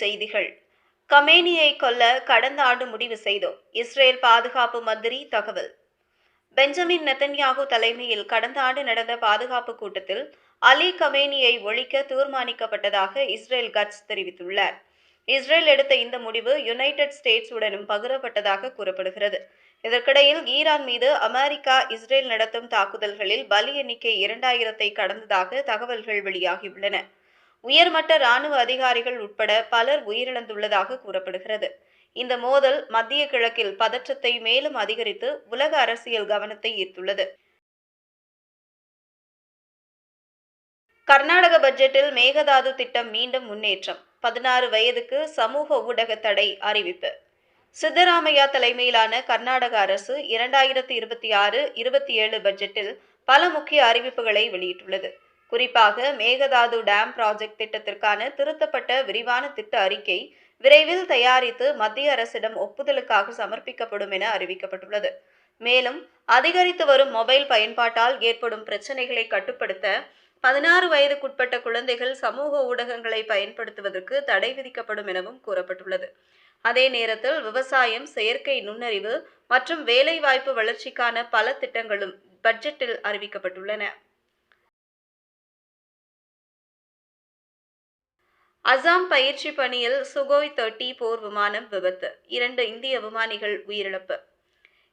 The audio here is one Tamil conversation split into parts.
செய்திகள். கமேனியை கொல்ல கடந்த ஆண்டு முடிவு செய்தோம். இஸ்ரேல் பாதுகாப்பு மந்திரி தகவல். பெஞ்சமின் நெத்தன்யாகு தலைமையில் கடந்த ஆண்டு நடந்த பாதுகாப்பு கூட்டத்தில் அலி கமேனியை ஒழிக்க தீர்மானிக்கப்பட்டதாக இஸ்ரேல் கட்ஸ் தெரிவித்துள்ளார். இஸ்ரேல் எடுத்த இந்த முடிவு யுனைடெட் ஸ்டேட்ஸ் உடனும் பகிரப்பட்டதாக கூறப்படுகிறது. இதற்கிடையில் ஈரான் மீது அமெரிக்கா இஸ்ரேல் நடத்தும் தாக்குதல்களில் பலி எண்ணிக்கை 2000-ஐ கடந்ததாக தகவல்கள் வெளியாகியுள்ளன. உயர்மட்ட ராணுவ அதிகாரிகள் உட்பட பலர் உயிரிழந்துள்ளதாக கூறப்படுகிறது. இந்த மோதல் மத்திய கிழக்கில் பதற்றத்தை மேலும் அதிகரித்து உலக அரசியல் கவனத்தை ஈர்த்துள்ளது. கர்நாடக பட்ஜெட்டில் மேகதாது திட்டம் மீண்டும் முன்னேற்றம். 16 வயதுக்கு சமூக ஊடக தடை அறிவிப்பு. சித்தராமையா தலைமையிலான கர்நாடக அரசு 2026-27 பட்ஜெட்டில் பல முக்கிய அறிவிப்புகளை வெளியிட்டுள்ளது. குறிப்பாக மேகதாது டேம் ப்ராஜெக்ட் திட்டத்திற்கான திருத்தப்பட்ட விரிவான திட்ட அறிக்கை விரைவில் தயாரித்து மத்திய அரசிடம் ஒப்புதலுக்காக சமர்ப்பிக்கப்படும் என அறிவிக்கப்பட்டுள்ளது. மேலும் அதிகரித்து வரும் மொபைல் பயன்பாட்டால் ஏற்படும் பிரச்சினைகளை கட்டுப்படுத்த 16 வயதுக்குட்பட்ட குழந்தைகள் சமூக ஊடகங்களை பயன்படுத்துவதற்கு தடை விதிக்கப்படும் எனவும் கூறப்பட்டுள்ளது. அதே நேரத்தில் விவசாயம், செயற்கை நுண்ணறிவு மற்றும் வேலைவாய்ப்பு வளர்ச்சிக்கான பல திட்டங்களும் பட்ஜெட்டில் அறிவிக்கப்பட்டுள்ளன. அசாம் பயிற்சி பணியில் சுகோய் 30 போர் விமானம் விபத்து. 2 இந்திய விமானிகள் உயிரிழப்பு.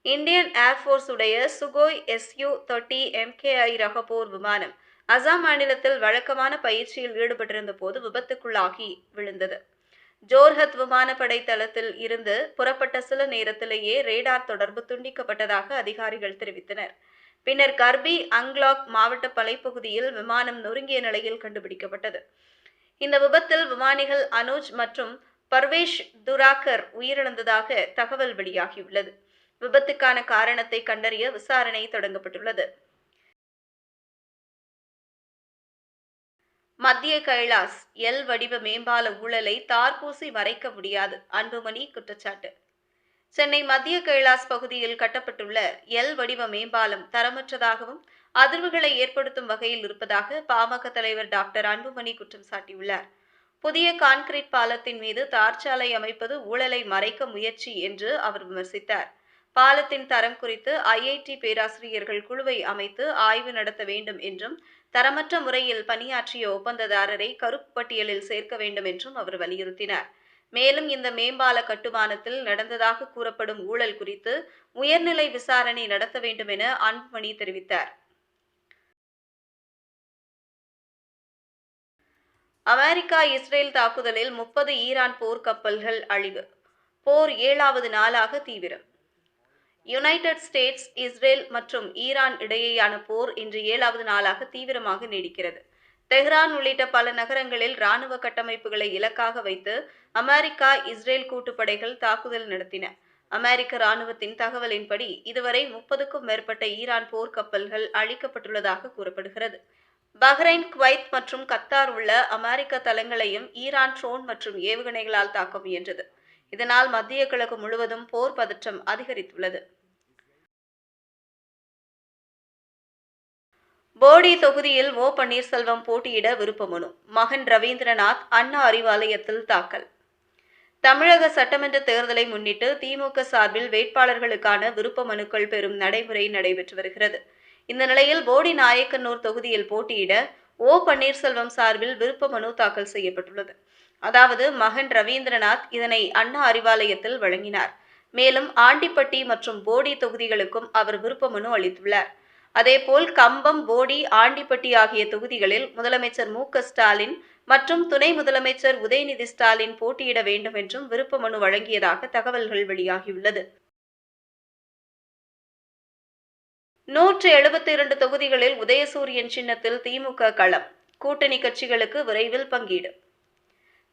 இந்தியன் ஏர்ஃபோர்ஸ் உடைய சுகோய் Su-30 MKI ரக போர் விமானம் அசாம் மாநிலத்தில் வழக்கமான பயிற்சியில் ஈடுபட்டிருந்த போது விபத்துக்குள்ளாகி விழுந்தது. ஜோர்ஹத் விமானப்படை தளத்தில் இருந்து புறப்பட்ட சில நேரத்திலேயே ரேடார் தொடர்பு துண்டிக்கப்பட்டதாக அதிகாரிகள் தெரிவித்தனர். பின்னர் கர்பி அங்லாக் மாவட்ட மலைப்பகுதியில் விமானம் நொறுங்கிய நிலையில் கண்டுபிடிக்கப்பட்டது. இந்த விபத்தில் விமானிகள் அனுஜ் மற்றும் பர்வேஷ் துராக்கர் உயிரிழந்ததாக தகவல் வெளியாகியுள்ளது. விபத்துக்கான காரணத்தை கண்டறிய விசாரணை தொடங்கப்பட்டுள்ளது. மத்திய கைலாஸ் எல் வடிவ மேம்பால ஊழலை தார்பூசி மறைக்க முடியாது, அன்புமணி குற்றச்சாட்டு. சென்னை மத்திய கைலாஸ் பகுதியில் கட்டப்பட்டுள்ள எல் வடிவ மேம்பாலம் தரமற்றதாகவும் அதிர்வுகளை ஏற்படுத்தும் வகையில் இருப்பதாக பாமக தலைவர் டாக்டர் அன்புமணி குற்றம் சாட்டியுள்ளார். புதிய கான்கிரீட் பாலத்தின் மீது தார்ச்சாலை அமைப்பது ஊழலை மறைக்க முயற்சி என்று அவர் விமர்சித்தார். பாலத்தின் தரம் குறித்து IIT பேராசிரியர்கள் குழுவை அமைத்து ஆய்வு நடத்த வேண்டும் என்றும் தரமற்ற முறையில் பணியாற்றிய ஒப்பந்ததாரரை கருப்பு பட்டியலில் சேர்க்க வேண்டும் என்றும் அவர் வலியுறுத்தினார். மேலும் இந்த மேம்பால கட்டுமானத்தில் நடந்ததாக கூறப்படும் ஊழல் குறித்து உயர்நிலை விசாரணை நடத்த வேண்டும் என அன்புமணி தெரிவித்தார். அமெரிக்கா இஸ்ரேல் தாக்குதலில் 30 ஈரான் போர்க்கப்பல்கள் அழிவு. போர் 7வது நாளாக தீவிரம். யுனைடெட் ஸ்டேட்ஸ், இஸ்ரேல் மற்றும் ஈரான் இடையேயான போர் இன்று 7வது நாளாக தீவிரமாக நீடிக்கிறது. தெஹ்ரான் உள்ளிட்ட பல நகரங்களில் இராணுவ கட்டமைப்புகளை இலக்காக வைத்து அமெரிக்கா, இஸ்ரேல் கூட்டுப்படைகள் தாக்குதல் நடத்தின. அமெரிக்க இராணுவத்தின் தகவலின்படி இதுவரை 30க்கும் மேற்பட்ட ஈரான் போர்க்கப்பல்கள் அழிக்கப்பட்டுள்ளதாக கூறப்படுகிறது. பஹ்ரைன், குவைத் மற்றும் கத்தார் உள்ள அமெரிக்க தளங்களையும் ஈரான் ட்ரோன் மற்றும் ஏவுகணைகளால் தாக்க முயன்றது. இதனால் மத்திய கிழக்கு முழுவதும் போர் பதற்றம் அதிகரித்துள்ளது. போடி தொகுதியில் ஓ பன்னீர்செல்வம் போட்டியிட விருப்ப மனு. மகன் ரவீந்திரநாத் அண்ணா அறிவாலயத்தில் தாக்கல். தமிழக சட்டமன்ற தேர்தலை முன்னிட்டு திமுக சார்பில் வேட்பாளர்களுக்கான விருப்ப மனுக்கள் பெறும் நடைமுறை நடைபெற்று வருகிறது. இந்த நிலையில் போடி நாயக்கனூர் தொகுதியில் போட்டியிட ஓ பன்னீர்செல்வம் சார்பில் விருப்ப மனு தாக்கல் செய்யப்பட்டுள்ளது. அதாவது மகன் ரவீந்திரநாத் இதனை அண்ணா அறிவாலயத்தில் வழங்கினார். மேலும் ஆண்டிப்பட்டி மற்றும் போடி தொகுதிகளுக்கும் அவர் விருப்ப மனு அளித்துள்ளார். அதேபோல் கம்பம், போடி, ஆண்டிப்பட்டி ஆகிய தொகுதிகளில் முதலமைச்சர் மு.க.ஸ்டாலின் மற்றும் துணை முதலமைச்சர் உதயநிதி ஸ்டாலின் போட்டியிட வேண்டும் என்றும் விருப்ப மனு வழங்கியதாக தகவல்கள் வெளியாகியுள்ளது. 172 தொகுதிகளில் உதயசூரியன் சின்னத்தில் திமுக களம். கூட்டணி கட்சிகளுக்கு விரைவில் பங்கீடு.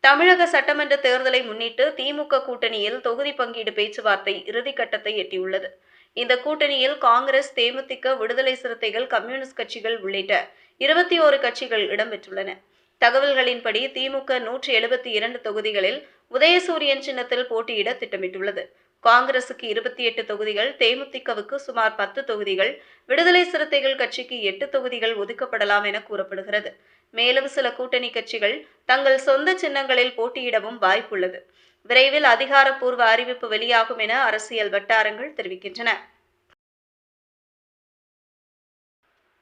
தமிழக சட்டமன்ற தேர்தலை முன்னிட்டு திமுக கூட்டணியில் தொகுதி பங்கீடு பேச்சுவார்த்தை இறுதிக்கட்டத்தை எட்டியுள்ளது. இந்த கூட்டணியில் காங்கிரஸ், தேமுதிக, விடுதலை சிறுத்தைகள், கம்யூனிஸ்ட் கட்சிகள் உள்ளிட்ட 21 கட்சிகள் இடம்பெற்றுள்ளன. தகவல்களின்படி திமுக 172 தொகுதிகளில் உதயசூரியன் சின்னத்தில் போட்டியிட திட்டமிட்டுள்ளது. காங்கிரசுக்கு 28 தொகுதிகள், தேமுதிகவுக்கு சுமார் 10 தொகுதிகள், விடுதலை சிறுத்தைகள் கட்சிக்கு 8 தொகுதிகள் ஒதுக்கப்படலாம் என கூறப்படுகிறது. மேலும் சில கூட்டணி கட்சிகள் தங்கள் சொந்த சின்னங்களில் போட்டியிடவும் வாய்ப்புள்ளது. விரைவில் அதிகாரப்பூர்வ அறிவிப்பு வெளியாகும் என அரசியல் வட்டாரங்கள் தெரிவிக்கின்றன.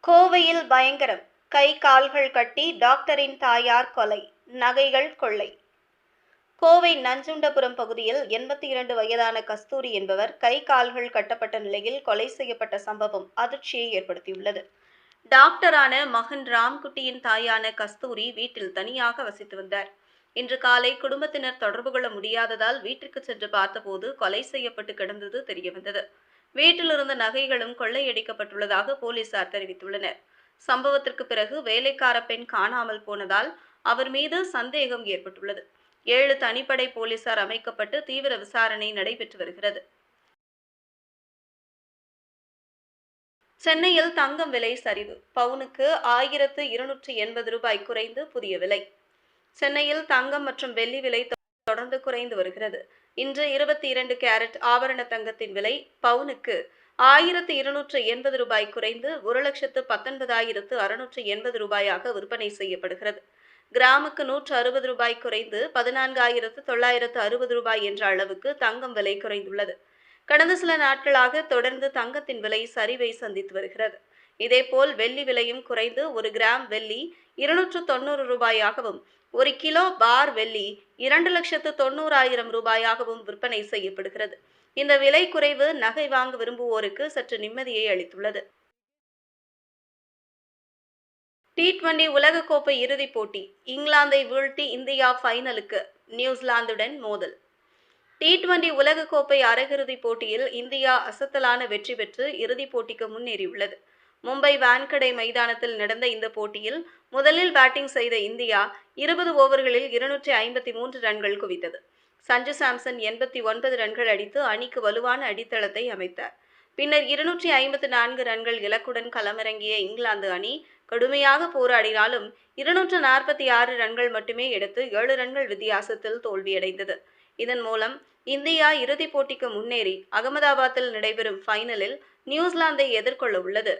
கோவையில் பயங்கரம். கை கால்கள் கட்டி டாக்டரின் தாயார் கொலை, நகைகள் கொள்ளை. கோவை நஞ்சுண்டபுரம் பகுதியில் 82 வயதான கஸ்தூரி என்பவர் கை கால்கள் கட்டப்பட்ட நிலையில் கொலை செய்யப்பட்ட சம்பவம் அதிர்ச்சியை ஏற்படுத்தியுள்ளது. டாக்டரான மகன் ராம்குட்டியின் தாயான கஸ்தூரி வீட்டில் தனியாக வசித்து வந்தார். இன்று காலை குடும்பத்தினர் தொடர்பு கொள்ள முடியாததால் வீட்டிற்கு சென்று பார்த்தபோது கொலை செய்யப்பட்டு கிடந்தது தெரியவந்தது. வீட்டில் இருந்த நகைகளும் கொள்ளையடிக்கப்பட்டுள்ளதாக போலீசார் தெரிவித்துள்ளனர். சம்பவத்திற்கு பிறகு வேலைக்கார பெண் காணாமல் போனதால் அவர் மீது சந்தேகம் ஏற்பட்டுள்ளது. 7 தனிப்படை போலீசார் அமைக்கப்பட்டு தீவிர விசாரணை நடைபெற்று வருகிறது. சென்னையில் தங்கம் விலை சரிவு. பவுனுக்கு 1280 ரூபாய் குறைந்து புதிய விலை. சென்னையில் தங்கம் மற்றும் வெள்ளி விலை தொடர்ந்து குறைந்து வருகிறது. இன்று 22 கேரட் ஆபரண தங்கத்தின் விலை பவுனுக்கு 1280 ரூபாய் குறைந்து 1,19,680 ரூபாயாக விற்பனை செய்யப்படுகிறது. கிராமுக்கு 160 ரூபாய் குறைந்து 14,960 ரூபாய் என்ற அளவுக்கு தங்கம் விலை குறைந்துள்ளது. கடந்த சில நாட்களாக தொடர்ந்து தங்கத்தின் விலை சரிவை சந்தித்து வருகிறது. இதேபோல் வெள்ளி விலையும் குறைந்து 1 கிராம் வெள்ளி 290 ரூபாயாகவும் 1 கிலோ பார் வெள்ளி 2,90,000 ரூபாயாகவும் விற்பனை செய்யப்படுகிறது. இந்த விலை குறைவு நகை வாங்க விரும்புவோருக்கு சற்று நிம்மதியை அளித்துள்ளது. T20 உலகக்கோப்பை இறுதிப் போட்டி. இங்கிலாந்தை வீழ்த்தி இந்தியா ஃபைனலுக்கு, நியூசிலாந்துடன் மோதல். T20 உலகக்கோப்பை அரையிறுதிப் போட்டியில் இந்தியா அசத்தலான வெற்றி பெற்று இறுதிப் போட்டிக்கு முன்னேறியுள்ளது. மும்பை வான்கடே மைதானத்தில் நடந்த இந்த போட்டியில் முதலில் பேட்டிங் செய்த இந்தியா 20 ஓவர்களில் 253 ரன்கள் குவித்தது. சஞ்சு சாம்சன் 89 ரன்கள் அடித்து அணிக்கு வலுவான அடித்தளத்தை அமைத்தார். பின்னர் 254 ரன்கள் இலக்குடன் களமிறங்கிய இங்கிலாந்து அணி கடுமையாக போராடினாலும் 246 ரன்கள் மட்டுமே எடுத்து 7 ரன்கள் வித்தியாசத்தில் தோல்வியடைந்தது. இதன் மூலம் இந்தியா இறுதிப் போட்டிக்கு முன்னேறி அகமதாபாத்தில் நடைபெறும் ஃபைனலில் நியூசிலாந்தை எதிர்கொள்ள உள்ளது.